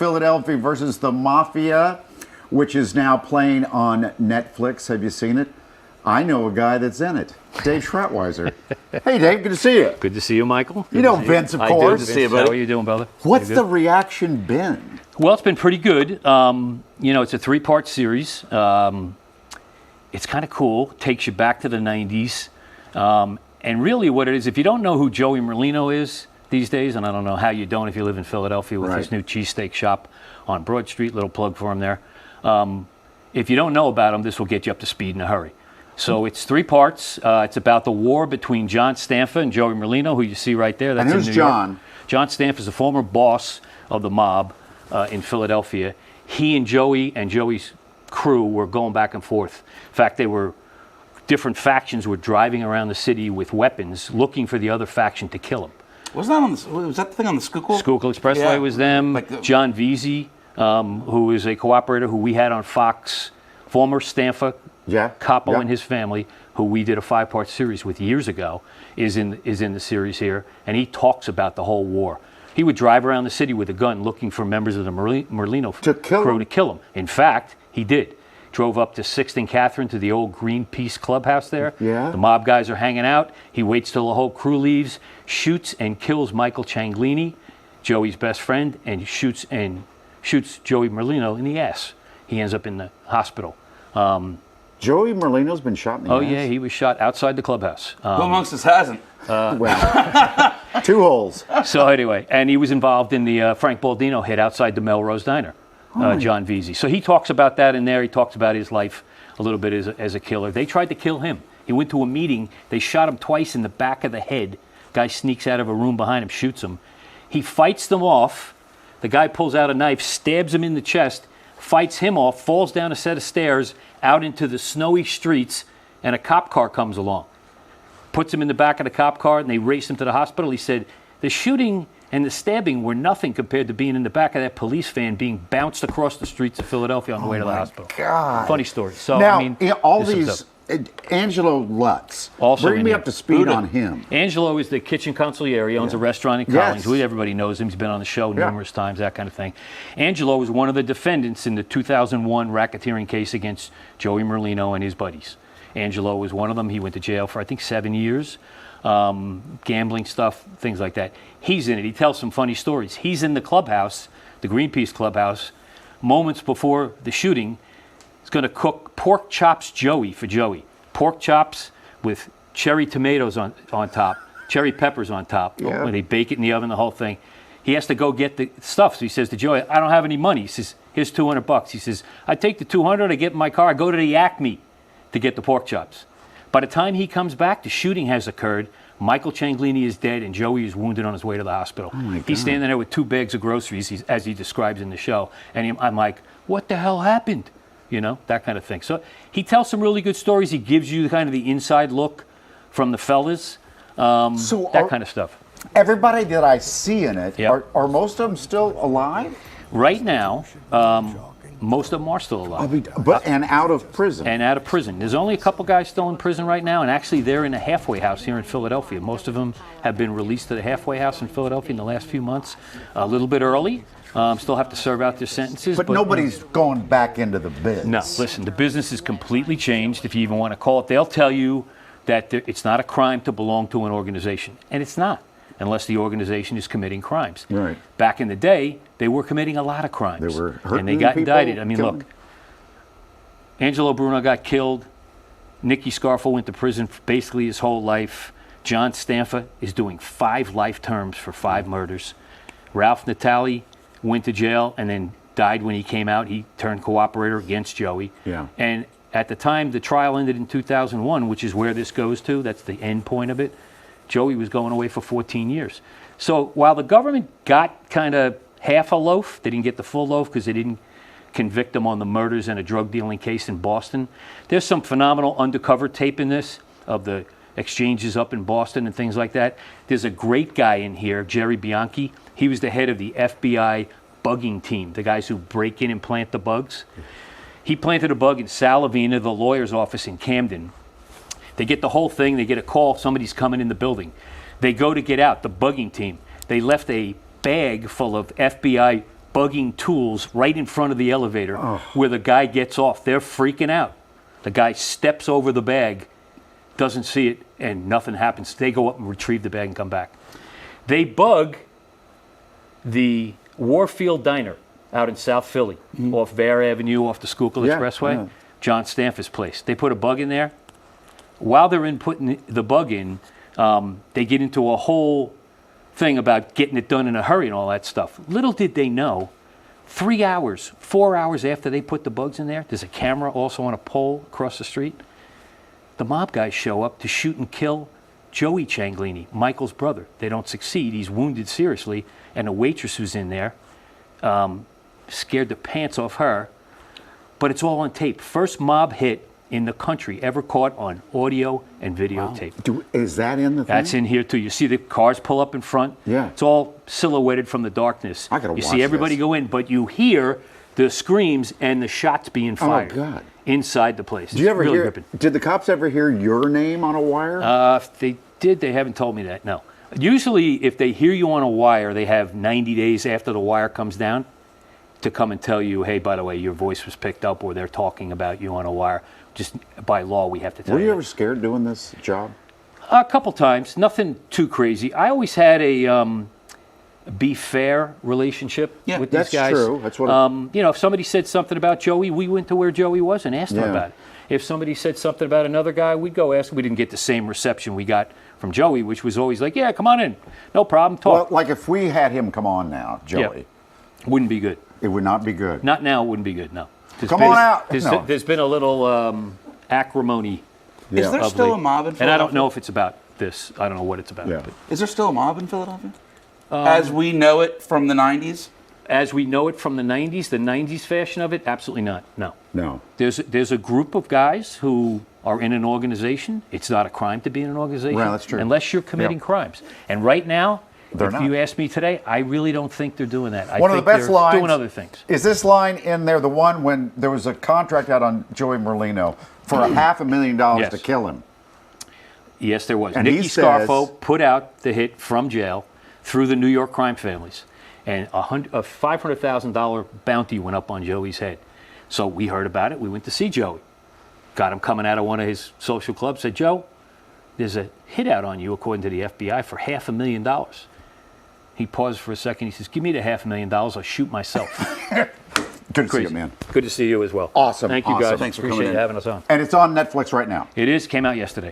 Philadelphia versus the Mafia, which is now playing on Netflix. Have you seen it? I know a guy that's in it, Dave Schratwieser. Hey, Dave, good to see you. Good to see you, Michael. You know Vince, of course. Good to see you, buddy. How are you doing, brother? What's the reaction been? Well, it's been pretty good. It's a 3-part series. It's kind of cool. Takes you back to the 90s. And really what it is, if you don't know who Joey Merlino is these days, and I don't know how you don't if you live in Philadelphia with his new cheesesteak shop on Broad Street, little plug for him there. If you don't know about him, this will get you up to speed in a hurry. So it's 3 parts. It's about the war between John Stanfa and Joey Merlino, who you see right there. That's and who's in New John? York. John Stanfa is the former boss of the mob in Philadelphia. He and Joey's crew were going back and forth. In fact, different factions were driving around the city with weapons, looking for the other faction to kill him. Was that the thing on the Schuylkill? Schuylkill Expressway was them. John Veazey, who is a cooperator who we had on Fox, former Stanfa capo and his family, who we did a 5-part series with years ago, is in the series here, and he talks about the whole war. He would drive around the city with a gun looking for members of the Merlino crew to kill him. In fact, he did. Drove up to 6th and Catherine to the old Greenpeace clubhouse there. Yeah. The mob guys are hanging out. He waits till the whole crew leaves, shoots and kills Michael Cianglini, Joey's best friend, and shoots Joey Merlino in the ass. He ends up in the hospital. Joey Merlino's been shot in the ass? Oh, yeah, he was shot outside the clubhouse. Who amongst us hasn't? Well, 2 holes. So anyway, and he was involved in the Frank Baldino hit outside the Melrose Diner, John Veazey. So he talks about that in there. He talks about his life a little bit as a killer. They tried to kill him. He went to a meeting. They shot him twice in the back of the head. Guy sneaks out of a room behind him, shoots him. He fights them off. The guy pulls out a knife, stabs him in the chest, fights him off, falls down a set of stairs out into the snowy streets, and a cop car comes along. Puts him in the back of the cop car, and they race him to the hospital. He said, the shooting and the stabbing were nothing compared to being in the back of that police van being bounced across the streets of Philadelphia on the way to the hospital. God. Funny story. So, now, I mean, all these, Angelo Lutz, also bring me up to speed on him. Angelo is the kitchen consigliere. He owns a restaurant in Collins. Everybody knows him. He's been on the show numerous times, that kind of thing. Angelo was one of the defendants in the 2001 racketeering case against Joey Merlino and his buddies. Angelo was one of them. He went to jail for, I think, 7 years. Gambling stuff, things like that. He's in it. He tells some funny stories. He's in the clubhouse, the Greenpeace clubhouse, moments before the shooting. He's going to cook pork chops Joey for Joey. Pork chops with cherry tomatoes on top, cherry peppers on top. Yeah. When they bake it in the oven, the whole thing. He has to go get the stuff. So he says to Joey, I don't have any money. He says, here's $200. He says, I take the 200, I get in my car, I go to the Acme to get the pork chops. By the time he comes back, the shooting has occurred. Michael Cianglini is dead, and Joey is wounded on his way to the hospital. He's standing there with 2 bags of groceries, as he describes in the show. And I'm like, what the hell happened? You know, that kind of thing. So he tells some really good stories. He gives you kind of the inside look from the fellas, that kind of stuff. Everybody that I see in it, are most of them still alive? Right now, most of them are still alive. And out of prison. And out of prison. There's only a couple guys still in prison right now, and actually they're in a halfway house here in Philadelphia. Most of them have been released to the halfway house in Philadelphia in the last few months. A little bit early. Still have to serve out their sentences. But nobody's going back into the biz. No, listen, the business is completely changed, if you even want to call it. They'll tell you that it's not a crime to belong to an organization. And it's not, unless the organization is committing crimes. Right. Back in the day, they were committing a lot of crimes. They were hurting and they got people, indicted. I mean, look, Angelo Bruno got killed. Nicky Scarfo went to prison for basically his whole life. John Stanfa is doing 5 life terms for 5 murders. Ralph Natale went to jail and then died when he came out. He turned cooperator against Joey. Yeah. And at the time the trial ended in 2001, which is where this goes to, that's the end point of it, Joey was going away for 14 years. So while the government got kind of half a loaf, they didn't get the full loaf because they didn't convict him on the murders and a drug dealing case in Boston. There's some phenomenal undercover tape in this of the exchanges up in Boston and things like that. There's a great guy in here, Jerry Bianchi. He was the head of the FBI bugging team, the guys who break in and plant the bugs. He planted a bug in Salavina, the lawyer's office in Camden. They get the whole thing. They get a call. Somebody's coming in the building. They go to get out, the bugging team. They left a bag full of FBI bugging tools right in front of the elevator where the guy gets off. They're freaking out. The guy steps over the bag, doesn't see it, and nothing happens. They go up and retrieve the bag and come back. They bug the Warfield Diner out in South Philly, off Bear Avenue, off the Schuylkill Expressway, John Stanford's place. They put a bug in there. While they're in putting the bug in, they get into a whole thing about getting it done in a hurry and all that stuff. Little did they know, 4 hours after they put the bugs in there, there's a camera also on a pole across the street. The mob guys show up to shoot and kill Joey Cianglini, Michael's brother. They don't succeed. He's wounded seriously, and the waitress who's in there scared the pants off her. But it's all on tape. First mob hit in the country ever caught on audio and videotape. Is that in the thing? That's in here too. You see the cars pull up in front. Yeah. It's all silhouetted from the darkness. I gotta You watch see everybody this. go in, but you hear the screams and the shots being fired God. inside the place. Did you ever really hear? gripping. Did the cops ever hear your name on a wire? If they did, they haven't told me that. No. Usually, if they hear you on a wire, they have 90 days after the wire comes down to come and tell you, hey, by the way, your voice was picked up, or they're talking about you on a wire. Just by law, we have to tell Were you. you ever scared doing this job? A couple times, nothing too crazy. I always had a be fair relationship with these that's guys. true. That's what. If somebody said something about Joey, we went to where Joey was and asked him Yeah. about it. If somebody said something about another guy, we'd go ask him. We didn't get the same reception we got from Joey, which was always like, yeah, come on in. No problem, Well, talk. like if we had him come on now, Joey, Wouldn't be good. it would not be good. Not now, it wouldn't be good, no. Come on out. There's, No. there's been a little acrimony. Yeah. Is there of still late. a mob in And Philadelphia? I don't know if it's about this. I don't know what it's about. Yeah. But Is there still a mob in Philadelphia? As we know it from the 90s? as we know it from the 90s, the 90s fashion of it, absolutely not. No. No. There's a group of guys who are in an organization. It's not a crime to be in an organization. Well, that's true. Unless you're committing Yeah. crimes. And right now, They're if not. you ask me today, I really don't think they're doing that. I One of think the best they're lines. doing other things. Is this line in there the one when there was a contract out on Joey Merlino for $500,000 Yes. to kill him? Yes, there was. And he Nicky says- Scarfo put out the hit from jail through the New York crime families. And a $500,000 bounty went up on Joey's head. So we heard about it. We went to see Joey. Got him coming out of one of his social clubs. Said, Joe, there's a hit out on you, according to the FBI, for $500,000. He paused for a second. He says, give me the $500,000. I'll shoot myself. Good to see Crazy. you, man. Good to see you as well. Awesome, Thank you, awesome. guys. Thanks for Appreciate coming you in. having us on. And it's on Netflix right now. It is. Came out yesterday.